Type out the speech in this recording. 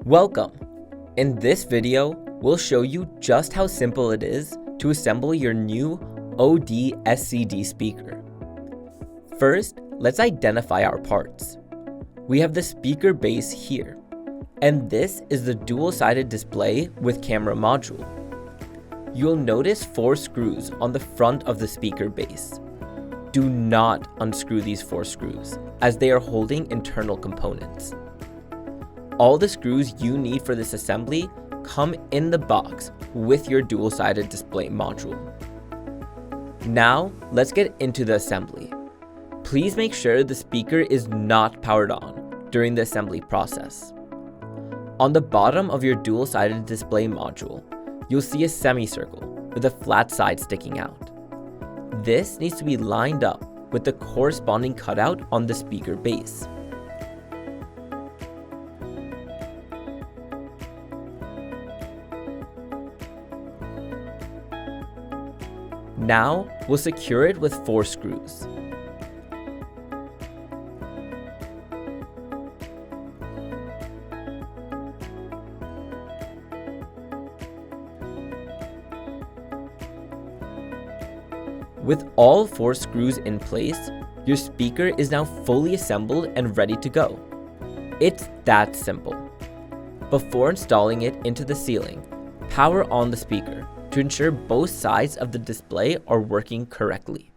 Welcome! In this video, we'll show you just how simple it is to assemble your new ODSCD speaker. First, let's identify our parts. We have the speaker base here, and this is the dual-sided display with camera module. You'll notice 4 screws on the front of the speaker base. Do not unscrew these 4 screws, as they are holding internal components. All the screws you need for this assembly come in the box with your dual-sided display module. Now, let's get into the assembly. Please make sure the speaker is not powered on during the assembly process. On the bottom of your dual-sided display module, you'll see a semicircle with a flat side sticking out. This needs to be lined up with the corresponding cutout on the speaker base. Now, we'll secure it with 4 screws. With all 4 screws in place, your speaker is now fully assembled and ready to go. It's that simple. Before installing it into the ceiling, power on the speaker to ensure both sides of the display are working correctly.